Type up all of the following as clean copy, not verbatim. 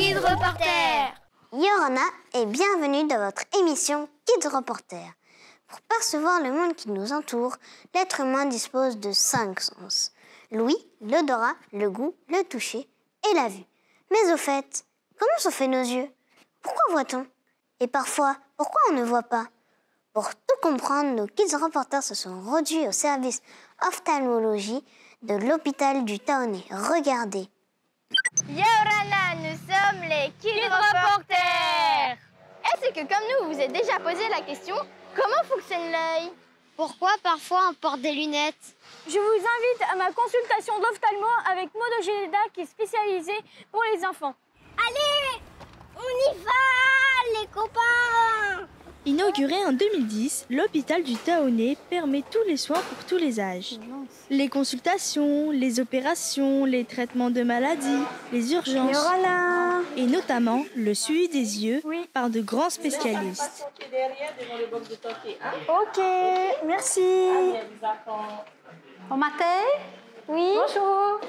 Kids Reporter. Yorana et bienvenue dans votre émission Kids Reporter. Pour percevoir le monde qui nous entoure, l'être humain dispose de 5 sens. L'ouïe, l'odorat, le goût, le toucher et la vue. Mais au fait, comment sont faits nos yeux? Pourquoi voit-on? Et parfois, pourquoi on ne voit pas? Pour tout comprendre, nos Kids Reporters se sont rendus au service ophtalmologie de l'hôpital du Taonnet. Regardez. Yorana, nous sommes les Kids Reporters. Est-ce que comme nous, vous êtes déjà posé la question, comment fonctionne l'œil? Pourquoi parfois on porte des lunettes? Je vous invite à ma consultation d'ophtalmo avec Modo Geleda qui est spécialisée pour les enfants. Allez, on y va, les copains! Inauguré en 2010, l'hôpital du Taonnet permet tous les soins pour tous les âges. Les consultations, les opérations, les traitements de maladies, les urgences Yorana. et notamment le suivi des yeux par de grands spécialistes. Ok, merci. Bon matin. Oui. Bonjour.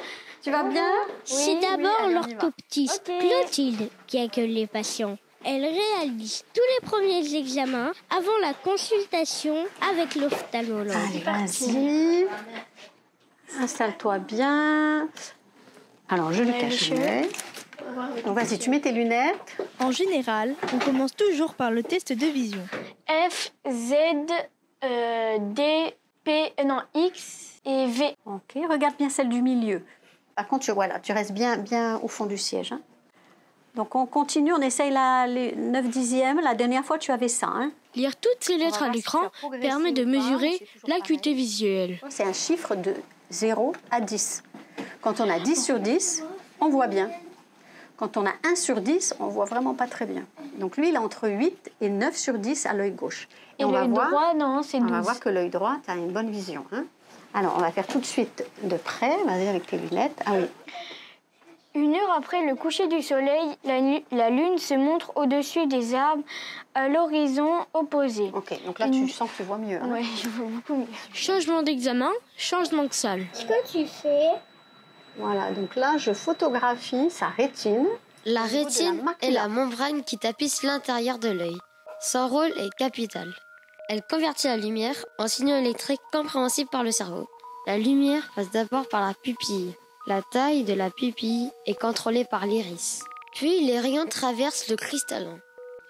Tu vas bien? C'est d'abord l'orthoptiste Clotilde qui accueille les patients. Elle réalise tous les premiers examens avant la consultation avec l'ophtalmologue. Allez, vas-y. Installe-toi bien. Alors, je le cache. Donc, vas-y, tu mets tes lunettes. En général, on commence toujours par le test de vision. F, Z, D, P, non, X et V. Ok, regarde bien celle du milieu. Par contre, tu restes bien au fond du siège. Hein. Donc, on continue, on essaye les 9 dixièmes. La dernière fois, tu avais ça. Hein. Lire toutes ces lettres à l'écran permet de mesurer l'acuité visuelle. C'est un chiffre de 0 à 10. Quand on a 10 sur 10, on voit bien. Quand on a 1 sur 10, on voit vraiment pas très bien. Donc lui, il est entre 8 et 9 sur 10 à l'œil gauche. Et l'œil droit, non, c'est 12. On va voir que l'œil droit, tu as une bonne vision. Hein. Alors, on va faire tout de suite de près. Vas-y, avec tes lunettes. Ah oui. 1 heure après le coucher du soleil, la lune se montre au-dessus des arbres à l'horizon opposé. Ok, donc là, tu sens que tu vois mieux. Hein. Oui, je vois beaucoup mieux. Changement d'examen, changement de salle. Qu'est-ce que tu fais? Voilà, donc là, je photographie sa rétine. La rétine est la membrane qui tapisse l'intérieur de l'œil. Son rôle est capital. Elle convertit la lumière en signaux électriques compréhensibles par le cerveau. La lumière passe d'abord par la pupille. La taille de la pupille est contrôlée par l'iris. Puis les rayons traversent le cristallin.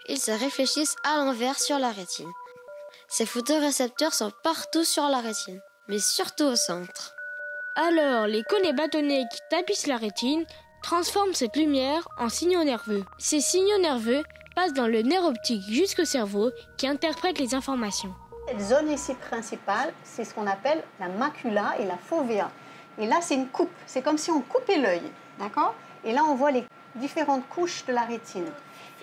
Ils se réfléchissent à l'envers sur la rétine. Ces photorécepteurs sont partout sur la rétine, mais surtout au centre. Alors, les cônes bâtonnets qui tapissent la rétine transforment cette lumière en signaux nerveux. Ces signaux nerveux passent dans le nerf optique jusqu'au cerveau qui interprète les informations. Cette zone ici principale, c'est ce qu'on appelle la macula et la fovea. Et là, c'est une coupe. C'est comme si on coupait l'œil, d'accord? Et là, on voit les différentes couches de la rétine.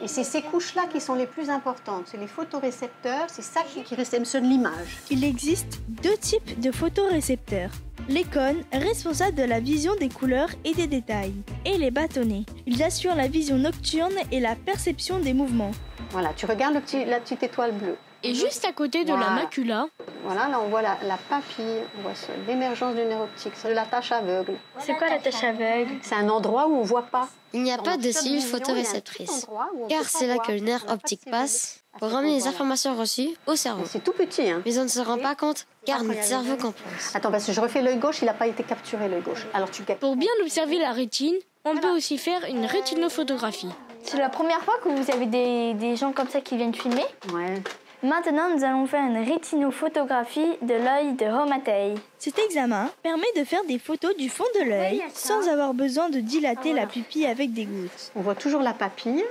Et c'est ces couches-là qui sont les plus importantes. C'est les photorécepteurs, c'est ça qui réceptionne l'image. Il existe 2 types de photorécepteurs. Les cônes, responsables de la vision des couleurs et des détails. Et les bâtonnets. Ils assurent la vision nocturne et la perception des mouvements. Voilà, tu regardes la petite étoile bleue. Et juste à côté de la macula, voilà, là on voit la papille, on voit l'émergence du nerf optique, c'est de la tache aveugle. C'est quoi la tache aveugle? C'est un endroit où on ne voit pas. Il n'y a pas de cellules photoréceptrices, car c'est là que le nerf optique passe pour ramener les informations reçues au cerveau. C'est tout petit. Hein. Mais on ne se rend pas compte, car notre cerveau compense. Attends, parce que je refais l'œil gauche, il n'a pas été capturé l'œil gauche. Alors tu captes. Pour bien observer la rétine, on peut aussi faire une rétinophotographie. C'est la première fois que vous avez des gens comme ça qui viennent filmer. Ouais. Maintenant, nous allons faire une rétinophotographie de l'œil de Romatei. Cet examen permet de faire des photos du fond de l'œil sans avoir besoin de dilater la pupille avec des gouttes. On voit toujours la papille.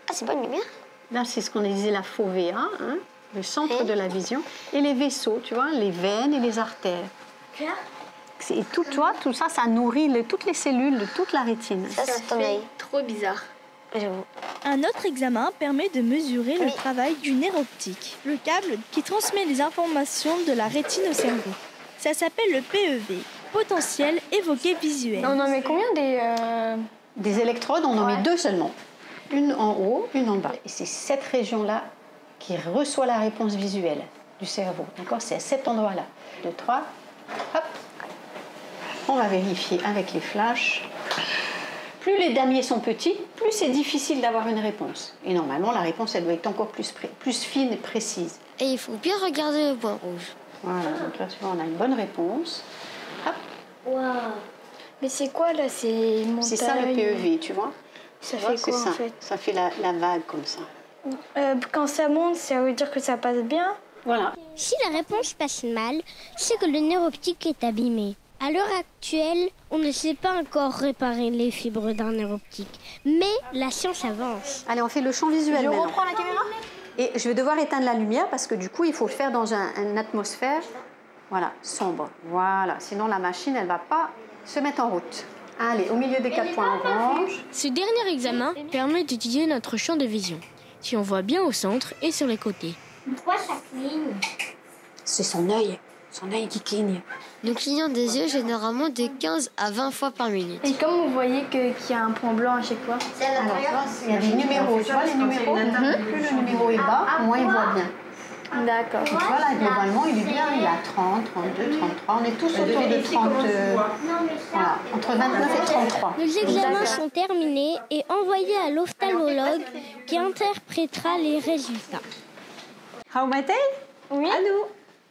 Ah, c'est bonne lumière. Là, c'est ce qu'on disait la fovea, hein, le centre de la vision. Et les vaisseaux, tu vois, les veines et les artères. Et tout ça, ça nourrit toutes les cellules de toute la rétine. Ça c'est ton œil. Trop bizarre. Un autre examen permet de mesurer le travail du nerf optique, le câble qui transmet les informations de la rétine au cerveau. Ça s'appelle le PEV, potentiel évoqué visuel. On en met combien des électrodes, on en met 2 seulement. Une en haut, une en bas. Et c'est cette région-là qui reçoit la réponse visuelle du cerveau. D'accord? C'est à cet endroit-là. 2, 3, hop. On va vérifier avec les flashs. plus les damiers sont petits, plus c'est difficile d'avoir une réponse. Et normalement, la réponse, elle doit être encore plus fine et précise. Et il faut bien regarder le point rouge. Voilà, donc là, tu vois, on a une bonne réponse. Hop. Waouh. Mais c'est quoi là? C'est ça le PEV, tu vois? Ça fait quoi en fait? Ça fait la vague comme ça. Quand ça monte, ça veut dire que ça passe bien? Voilà. Si la réponse passe mal, c'est que le nerf optique est abîmé. À l'heure actuelle, on ne sait pas encore réparer les fibres d'un nerf optique. Mais la science avance. Allez, on fait le champ visuel maintenant. Je reprends la caméra? Et je vais devoir éteindre la lumière parce que du coup, il faut le faire dans une atmosphère, voilà, sombre. Voilà, sinon la machine, elle ne va pas se mettre en route. Allez, au milieu des 4 points orange. Ce dernier examen permet d'étudier notre champ de vision, si on voit bien au centre et sur les côtés. Pourquoi ça cligne? C'est son œil qui cligne. Nous clignons des yeux généralement de 15 à 20 fois par minute. Et comme vous voyez qu'il y a un point blanc à chaque fois? Alors, il y a des numéros, tu vois les numéros? Plus le numéro est bas, moins il voit bien. D'accord. Tu vois là, globalement, il est bien, il a 30, 32, 33, on est tous autour de 30, voilà, entre 29 et 33. Nos examens sont terminés et envoyés à l'ophtalmologue qui interprétera les résultats. Raoumate? Oui. À nous.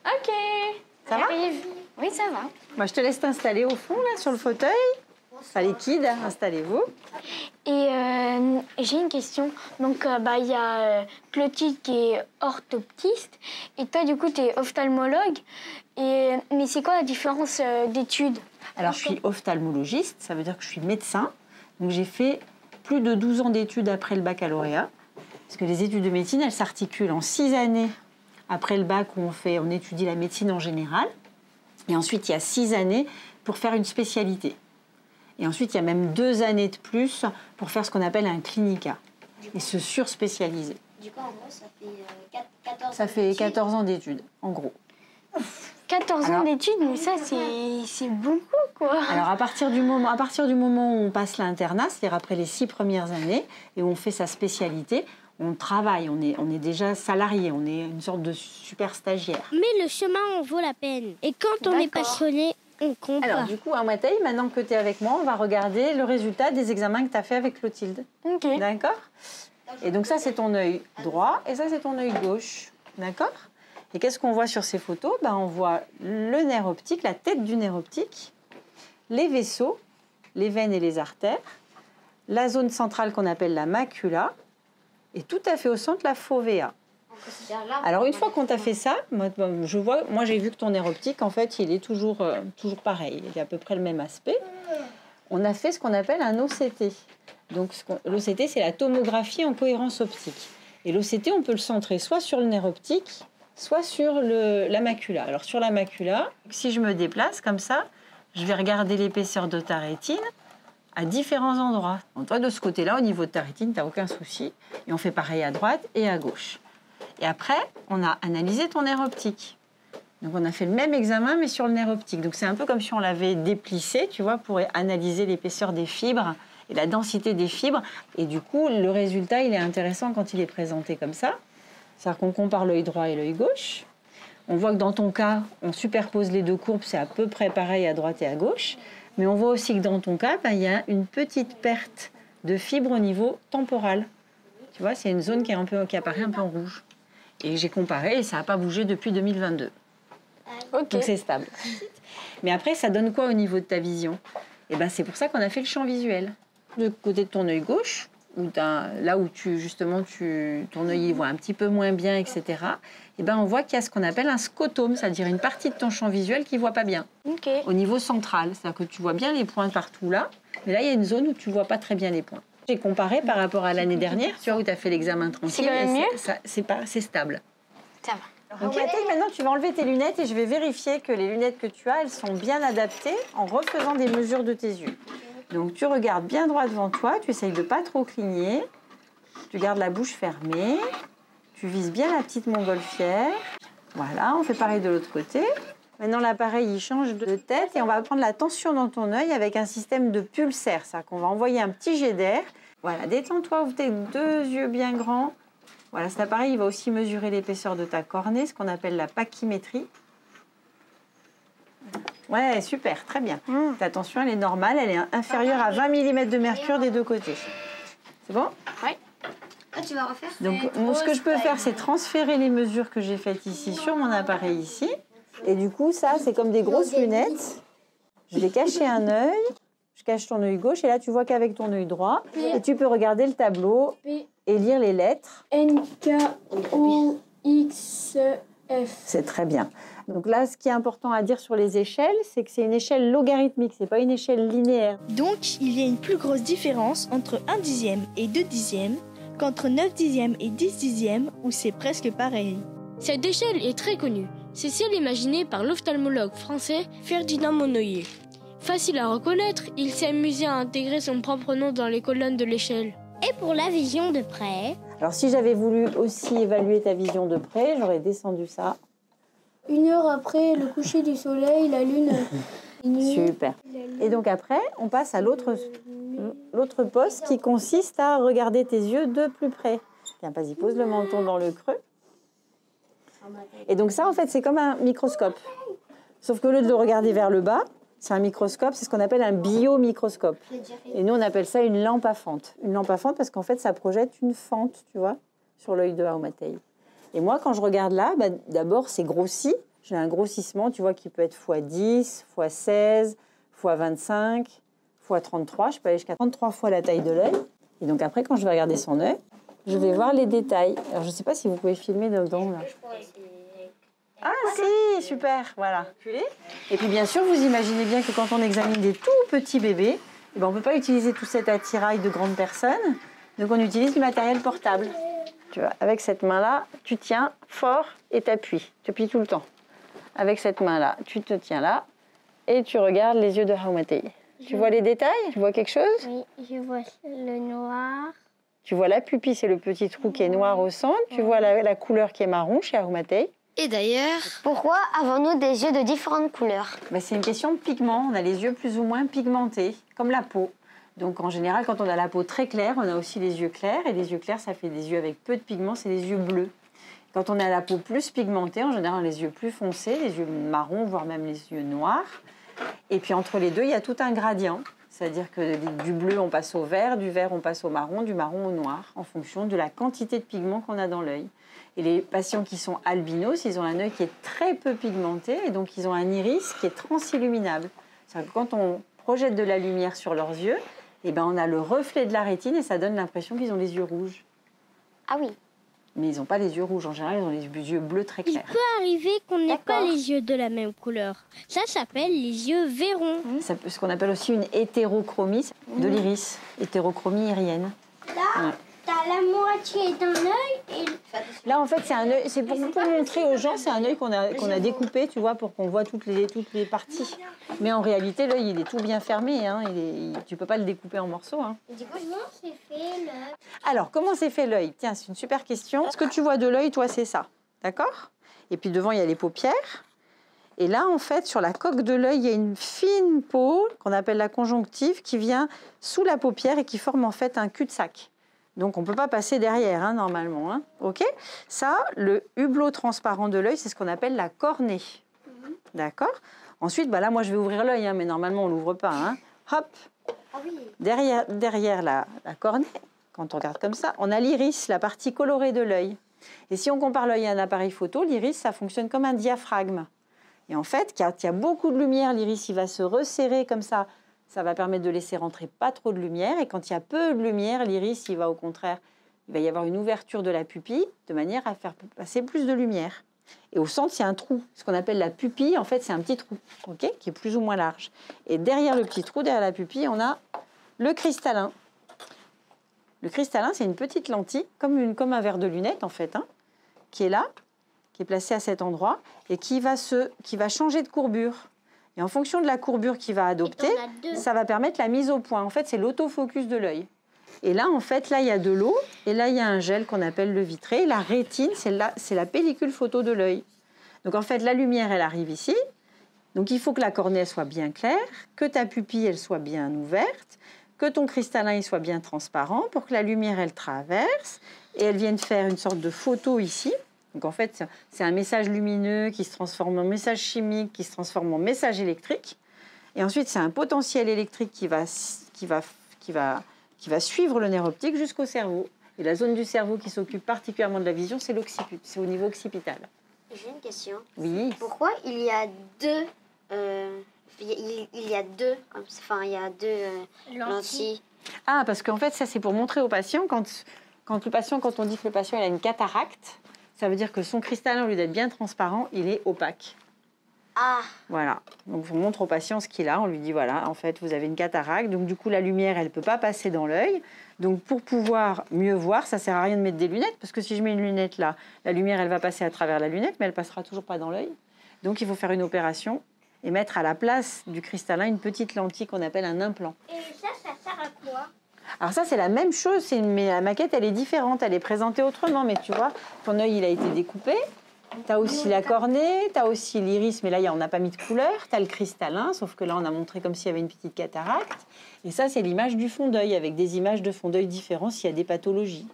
Ok. Ça va? Oui, ça va. Moi, je te laisse t'installer au fond, là, sur le fauteuil. Allez, kids, installez-vous. Et j'ai une question. Donc, il y a Clotilde qui est orthoptiste et toi, du coup, tu es ophtalmologue. Mais c'est quoi la différence d'études? Alors, je suis ophtalmologiste, ça veut dire que je suis médecin. Donc, j'ai fait plus de 12 ans d'études après le baccalauréat. Parce que les études de médecine, elles s'articulent en 6 années après le bac où on étudie la médecine en général. Et ensuite, il y a 6 années pour faire une spécialité. Et ensuite, il y a même 2 années de plus pour faire ce qu'on appelle un clinica et se surspécialiser. Du coup, en gros, ça fait 14 ans. Ça fait 14 ans d'études, en gros. 14 ans d'études, mais ça, c'est beaucoup, quoi. Alors, à partir du moment où on passe l'internat, c'est-à-dire après les 6 premières années, et où on fait sa spécialité, on travaille, on est déjà salarié, on est une sorte de super stagiaire. Mais le chemin en vaut la peine. Et quand on est passionné, on compte. Alors, du coup, Matei, maintenant que tu es avec moi, on va regarder le résultat des examens que tu as fait avec Clotilde. Ok. D'accord? Et donc, ça, c'est ton œil droit et ça, c'est ton œil gauche. D'accord? Et qu'est-ce qu'on voit sur ces photos? On voit le nerf optique, la tête du nerf optique, les vaisseaux, les veines et les artères, la zone centrale qu'on appelle la macula, et tout à fait au centre, la fovea. Alors, une fois qu'on t'a fait ça, moi j'ai vu que ton nerf optique, en fait, il est toujours pareil. Il a à peu près le même aspect. On a fait ce qu'on appelle un OCT. Donc, l'OCT, c'est la tomographie en cohérence optique. Et l'OCT, on peut le centrer soit sur le nerf optique, soit sur la macula. Alors, sur la macula, si je me déplace comme ça, je vais regarder l'épaisseur de ta rétine à différents endroits. Donc, toi, de ce côté-là, au niveau de ta rétine, tu n'as aucun souci. Et on fait pareil à droite et à gauche. Et après, on a analysé ton nerf optique. Donc, on a fait le même examen, mais sur le nerf optique. Donc, c'est un peu comme si on l'avait déplissé, tu vois, pour analyser l'épaisseur des fibres et la densité des fibres. Et du coup, le résultat, il est intéressant quand il est présenté comme ça. C'est-à-dire qu'on compare l'œil droit et l'œil gauche. On voit que dans ton cas, on superpose les deux courbes, c'est à peu près pareil à droite et à gauche. Mais on voit aussi que dans ton cas, il y a une petite perte de fibres au niveau temporal. Tu vois, c'est une zone qui apparaît un peu en rouge. Et j'ai comparé et ça n'a pas bougé depuis 2022. Ok. Donc c'est stable. Mais après, ça donne quoi au niveau de ta vision? C'est pour ça qu'on a fait le champ visuel. De côté de ton œil gauche, là où ton œil voit un petit peu moins bien, etc., on voit qu'il y a ce qu'on appelle un scotome, c'est-à-dire une partie de ton champ visuel qui ne voit pas bien. Okay. Au niveau central, c'est-à-dire que tu vois bien les points partout là, mais là, il y a une zone où tu ne vois pas très bien les points. J'ai comparé par rapport à l'année dernière, tu vois, où tu as fait l'examen tranquille. C'est stable. Ça va. Donc, maintenant, tu vas enlever tes lunettes et je vais vérifier que les lunettes que tu as, elles sont bien adaptées en refaisant des mesures de tes yeux. Donc, tu regardes bien droit devant toi, tu essayes de ne pas trop cligner, tu gardes la bouche fermée, tu vises bien la petite montgolfière. Voilà, on fait pareil de l'autre côté. Maintenant, l'appareil, il change de tête et on va prendre la tension dans ton œil avec un système de pulsaire. C'est-à-dire qu'on va envoyer un petit jet d'air. Voilà, détends-toi, ouvre tes 2 yeux bien grands. Voilà, cet appareil, il va aussi mesurer l'épaisseur de ta cornée, ce qu'on appelle la pachymétrie. Ouais, super, très bien. Ta tension, elle est normale, elle est inférieure à 20 mm de mercure des deux côtés. C'est bon? Oui. Tu vas refaire? Donc, ce que je peux faire, c'est transférer les mesures que j'ai faites ici sur mon appareil ici. Et du coup, ça, c'est comme des grosses lunettes. Je vais cacher un œil. Je cache ton œil gauche et là, tu vois qu'avec ton œil droit. Et tu peux regarder le tableau et lire les lettres. N, K, O, X, F. C'est très bien. Donc là, ce qui est important à dire sur les échelles, c'est que c'est une échelle logarithmique, c'est pas une échelle linéaire. Donc, il y a une plus grosse différence entre 1 dixième et 2 dixièmes qu'entre 9 dixièmes et 10 dixièmes, où c'est presque pareil. Cette échelle est très connue. C'est celle imaginée par l'ophtalmologue français Ferdinand Monnoyer. Facile à reconnaître, il s'est amusé à intégrer son propre nom dans les colonnes de l'échelle. Et pour la vision de près? Alors si j'avais voulu aussi évaluer ta vision de près, j'aurais descendu ça. 1 heure après le coucher du soleil, la lune... Super. Et donc après, on passe à l'autre poste qui consiste à regarder tes yeux de plus près. Tiens, vas-y, pose le menton dans le creux. Et donc ça, en fait, c'est comme un microscope. Sauf qu'au lieu de le regarder vers le bas, c'est un microscope, c'est ce qu'on appelle un biomicroscope. Et nous, on appelle ça une lampe à fente. Une lampe à fente parce qu'en fait, ça projette une fente, tu vois, sur l'œil de Haumatei. Et moi, quand je regarde là, d'abord, c'est grossi. J'ai un grossissement, tu vois, qui peut être x10, x16, x25, x33. Je peux aller jusqu'à 33 fois la taille de l'œil. Et donc après, quand je vais regarder son œil, je vais voir les détails. Alors, je ne sais pas si vous pouvez filmer dedans, là. Ah si, super, voilà. Et puis bien sûr, vous imaginez bien que quand on examine des tout petits bébés, eh ben, on ne peut pas utiliser tout cet attirail de grandes personnes. Donc on utilise du matériel portable. Tu vois, avec cette main-là, tu tiens fort et t'appuies. Tu appuies tout le temps. Avec cette main-là, tu te tiens là et tu regardes les yeux de Haumatei. Tu vois les détails? Tu vois quelque chose? Oui, je vois le noir. Tu vois la pupille, c'est le petit trou qui est noir au centre. Tu vois la couleur qui est marron chez Haumatei. Et d'ailleurs, Pourquoi avons-nous des yeux de différentes couleurs? C'est une question de pigment. On a les yeux plus ou moins pigmentés, comme la peau. Donc en général, quand on a la peau très claire, on a aussi les yeux clairs. Et les yeux clairs, ça fait des yeux avec peu de pigments, c'est les yeux bleus. Quand on a la peau plus pigmentée, en général, on a les yeux plus foncés, les yeux marrons, voire même les yeux noirs. Et puis entre les deux, il y a tout un gradient. C'est-à-dire que du bleu, on passe au vert, du vert, on passe au marron, du marron au noir, en fonction de la quantité de pigments qu'on a dans l'œil. Et les patients qui sont albinos, ils ont un œil qui est très peu pigmenté, et donc ils ont un iris qui est transilluminable. C'est-à-dire que quand on projette de la lumière sur leurs yeux, eh ben on a le reflet de la rétine et ça donne l'impression qu'ils ont les yeux rouges. Ah oui. Mais ils n'ont pas les yeux rouges, en général, ils ont les yeux bleus très clairs. Il peut arriver qu'on n'ait pas les yeux de la même couleur. Ça s'appelle les yeux verrons. C'est ce qu'on appelle aussi une hétérochromie de l'iris, hétérochromie irienne. Là, t'as la moitié d'un œil et... Là, en fait, c'est un œil. C'est pour montrer aux gens, c'est un œil qu'on a découpé, tu vois, pour qu'on voit toutes les parties. Mais en réalité, l'œil, il est tout bien fermé. Hein, tu peux pas le découper en morceaux. Hein. Comment c'est fait l'œil? Alors, comment c'est fait l'œil? Tiens, c'est une super question. Ce que tu vois de l'œil, toi, c'est ça, d'accord? Et puis devant, il y a les paupières. Et là, en fait, sur la coque de l'œil, il y a une fine peau qu'on appelle la conjonctive qui vient sous la paupière et qui forme en fait un cul-de-sac. Donc, on ne peut pas passer derrière, hein, normalement. Hein. OK? Ça, le hublot transparent de l'œil, c'est ce qu'on appelle la cornée. D'accord? Ensuite, là, moi, je vais ouvrir l'œil, hein, mais normalement, on ne l'ouvre pas. Hein. Hop! Ah oui. Derrière la cornée, quand on regarde comme ça, on a l'iris, la partie colorée de l'œil. Et si on compare l'œil à un appareil photo, l'iris, ça fonctionne comme un diaphragme. Et en fait, quand il y a beaucoup de lumière, l'iris, il va se resserrer comme ça. Ça va permettre de laisser rentrer pas trop de lumière. Et quand il y a peu de lumière, l'iris, il va au contraire, il va y avoir une ouverture de la pupille de manière à faire passer plus de lumière. Et au centre, il y a un trou. Ce qu'on appelle la pupille, en fait, c'est un petit trou, okay, qui est plus ou moins large. Et derrière le petit trou, derrière la pupille, on a le cristallin. Le cristallin, c'est une petite lentille, comme un verre de lunettes, en fait, hein, qui est là, qui est placé à cet endroit, et qui va changer de courbure. Et en fonction de la courbure qu'il va adopter, ça va permettre la mise au point. En fait, c'est l'autofocus de l'œil. Et là, en fait, là, il y a de l'eau, et là, il y a un gel qu'on appelle le vitré. La rétine, c'est la pellicule photo de l'œil. Donc, en fait, la lumière, elle arrive ici. Donc, il faut que la cornée soit bien claire, que ta pupille, elle soit bien ouverte, que ton cristallin, il soit bien transparent pour que la lumière, elle traverse et elle vienne faire une sorte de photo ici. Donc en fait, c'est un message lumineux qui se transforme en message chimique, qui se transforme en message électrique. Et ensuite, c'est un potentiel électrique qui va suivre le nerf optique jusqu'au cerveau. Et la zone du cerveau qui s'occupe particulièrement de la vision, c'est l'occiput, c'est au niveau occipital. J'ai une question. Oui. Pourquoi il y a deux... il y a deux lentilles. Ah, parce qu'en fait, ça, c'est pour montrer au patient, quand on dit que le patient il a une cataracte, ça veut dire que son cristallin, au lieu d'être bien transparent, il est opaque. Ah. Voilà. Donc, on montre au patient ce qu'il a. On lui dit, voilà, en fait, vous avez une cataracte. Donc, du coup, la lumière, elle ne peut pas passer dans l'œil. Donc, pour pouvoir mieux voir, ça ne sert à rien de mettre des lunettes, parce que si je mets une lunette là, la lumière, elle va passer à travers la lunette, mais elle ne passera toujours pas dans l'œil. Donc, il faut faire une opération et mettre à la place du cristallin une petite lentille qu'on appelle un implant. Et ça sert à quoi? Alors ça, c'est la même chose, mais la maquette, elle est différente, elle est présentée autrement. Mais tu vois, ton œil, il a été découpé. Tu as aussi la cornée, tu as aussi l'iris, mais là, on n'a pas mis de couleur. Tu as le cristallin, sauf que là, on a montré comme s'il y avait une petite cataracte. Et ça, c'est l'image du fond d'œil, avec des images de fond d'œil différents s'il y a des pathologies,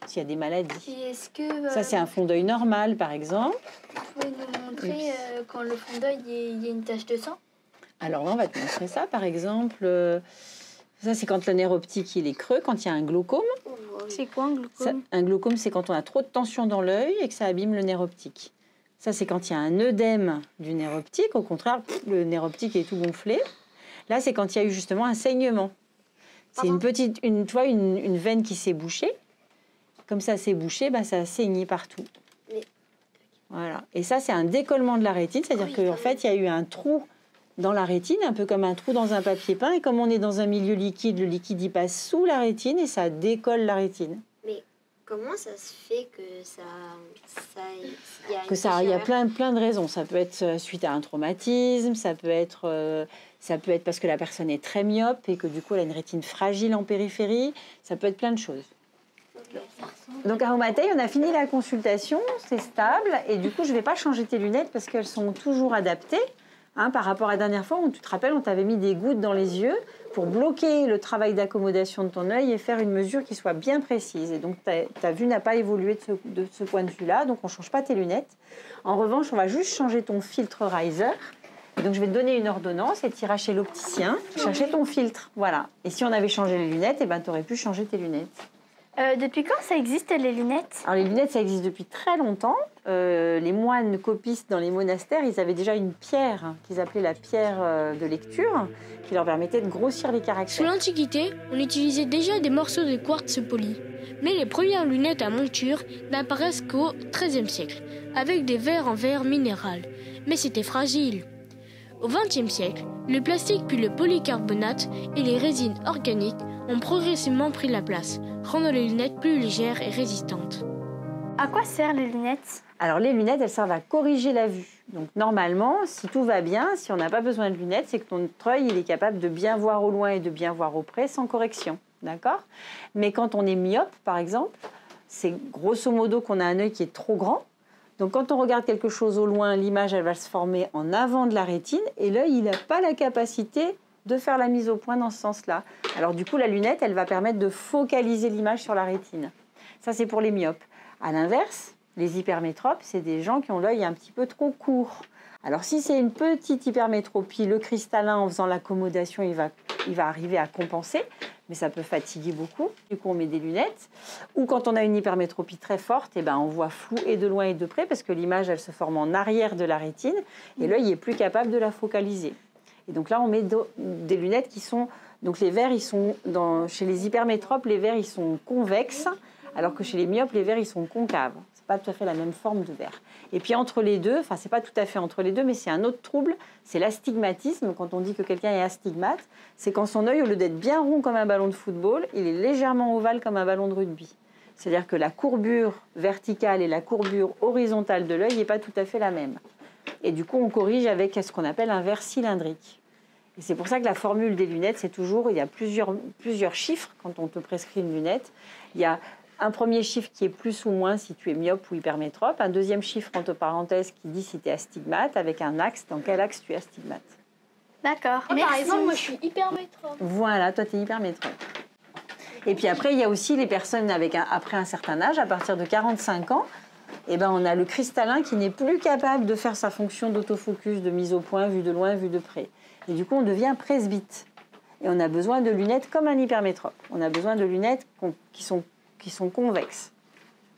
s'il y a des maladies. Et est-ce que, ça, c'est un fond d'œil normal, par exemple. Vous pouvez nous montrer quand le fond d'œil, il y a une tache de sang? Alors là, on va te montrer ça, par exemple. Ça, c'est quand le nerf optique il est creux, quand il y a un glaucome. C'est quoi un glaucome? Un glaucome, c'est quand on a trop de tension dans l'œil et que ça abîme le nerf optique. Ça, c'est quand il y a un œdème du nerf optique. Au contraire, le nerf optique est tout gonflé. Là, c'est quand il y a eu justement un saignement. C'est une veine qui s'est bouchée. Comme ça s'est bouché, ça a saigné partout. Voilà. Et ça, c'est un décollement de la rétine. C'est-à-dire qu'en fait, il y a eu un trou dans la rétine, un peu comme un trou dans un papier peint. Et comme on est dans un milieu liquide, le liquide y passe sous la rétine et ça décolle la rétine. Mais comment ça se fait que il y a plein de raisons. Ça peut être suite à un traumatisme, ça peut être parce que la personne est très myope et que du coup elle a une rétine fragile en périphérie. Ça peut être plein de choses. Donc à Aromatei, on a fini la consultation, c'est stable. Et du coup, je ne vais pas changer tes lunettes parce qu'elles sont toujours adaptées. Par rapport à la dernière fois, tu te rappelles, on t'avait mis des gouttes dans les yeux pour bloquer le travail d'accommodation de ton œil et faire une mesure qui soit bien précise. Et donc, ta vue n'a pas évolué de ce point de vue-là, donc on ne change pas tes lunettes. En revanche, on va juste changer ton filtre Riser. Et donc, je vais te donner une ordonnance et tu iras chez l'opticien chercher ton filtre. Voilà. Et si on avait changé les lunettes, tu aurais pu changer tes lunettes. Depuis quand ça existe, les lunettes? Alors, les lunettes, ça existe depuis très longtemps. Les moines copistes dans les monastères, ils avaient déjà une pierre qu'ils appelaient la pierre de lecture, qui leur permettait de grossir les caractères. Sous l'Antiquité, on utilisait déjà des morceaux de quartz poli. Mais les premières lunettes à monture n'apparaissent qu'au XIIIe siècle, avec des verres en verre minéral. Mais c'était fragile. Au XXe siècle, le plastique puis le polycarbonate et les résines organiques ont progressivement pris la place, rendant les lunettes plus légères et résistantes. À quoi servent les lunettes? Alors les lunettes, elles servent à corriger la vue. Donc normalement, si tout va bien, si on n'a pas besoin de lunettes, c'est que ton œil il est capable de bien voir au loin et de bien voir au près sans correction. D'accord? Mais quand on est myope, par exemple, c'est grosso modo qu'on a un œil qui est trop grand. Donc quand on regarde quelque chose au loin, l'image elle va se former en avant de la rétine et l'œil il n'a pas la capacité de faire la mise au point dans ce sens-là. Alors du coup, la lunette, elle va permettre de focaliser l'image sur la rétine. Ça, c'est pour les myopes. À l'inverse, les hypermétropes, c'est des gens qui ont l'œil un petit peu trop court. Alors si c'est une petite hypermétropie, le cristallin, en faisant l'accommodation, il va arriver à compenser, mais ça peut fatiguer beaucoup. Du coup, on met des lunettes. Ou quand on a une hypermétropie très forte, on voit flou et de loin et de près, parce que l'image, elle se forme en arrière de la rétine, et l'œil n'est plus capable de la focaliser. Et donc là, on met des lunettes qui sont... Donc les verres, chez les hypermétropes, les verres, ils sont convexes, alors que chez les myopes, les verres, ils sont concaves. Ce n'est pas tout à fait la même forme de verre. Et puis entre les deux, enfin, ce n'est pas tout à fait entre les deux, mais c'est un autre trouble, c'est l'astigmatisme. Quand on dit que quelqu'un est astigmate, c'est quand son œil, au lieu d'être bien rond comme un ballon de football, il est légèrement ovale comme un ballon de rugby. C'est-à-dire que la courbure verticale et la courbure horizontale de l'œil n'est pas tout à fait la même. Et du coup, on corrige avec ce qu'on appelle un verre cylindrique. Et c'est pour ça que la formule des lunettes, c'est toujours, il y a plusieurs chiffres quand on te prescrit une lunette. Il y a un premier chiffre qui est plus ou moins si tu es myope ou hypermétrope, un deuxième chiffre entre parenthèses qui dit si tu es astigmate, avec un axe, dans quel axe tu es astigmate. D'accord. Par exemple, moi je suis hypermétrope. Voilà, toi tu es hypermétrope. Et puis après, il y a aussi les personnes après un certain âge, à partir de 45 ans, eh ben, on a le cristallin qui n'est plus capable de faire sa fonction d'autofocus, de mise au point, vue de loin, vue de près. Et du coup, on devient presbyte. Et on a besoin de lunettes comme un hypermétrope. On a besoin de lunettes qui sont convexes,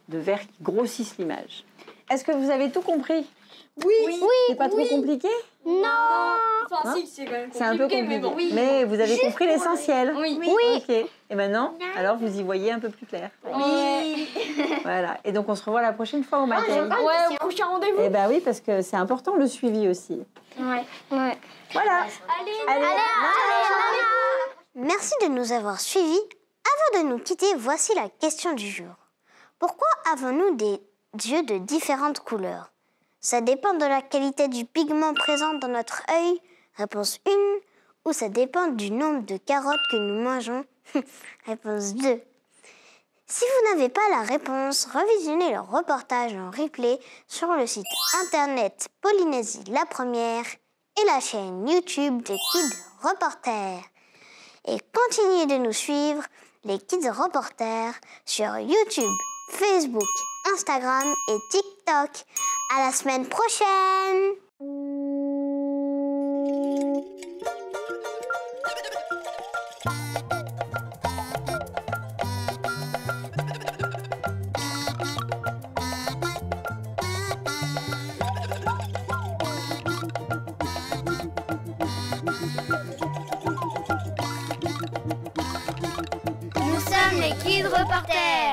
de verres qui grossissent l'image. Est-ce que vous avez tout compris? Oui. C'est pas trop compliqué? Non. Enfin, si, c'est quand même compliqué, C'est un peu compliqué. mais bon. Mais vous avez compris l'essentiel? Oui. Ok. Et maintenant, alors vous y voyez un peu plus clair. Oui. Voilà. Et donc on se revoit la prochaine fois au matin. Ouais, au prochain rendez-vous. Eh ben oui, parce que c'est important le suivi aussi. Ouais. Voilà. Allez. Merci de nous avoir suivis. Avant de nous quitter, voici la question du jour. Pourquoi avons-nous des yeux de différentes couleurs? Ça dépend de la qualité du pigment présent dans notre œil, réponse 1, ou ça dépend du nombre de carottes que nous mangeons, réponse 2. Si vous n'avez pas la réponse, revisionnez le reportage en replay sur le site internet Polynésie la Première et la chaîne YouTube des Kids Reporters. Et continuez de nous suivre, les Kids Reporters, sur YouTube, Facebook, Instagram et TikTok. À la semaine prochaine! Nous sommes les Kids Reporters.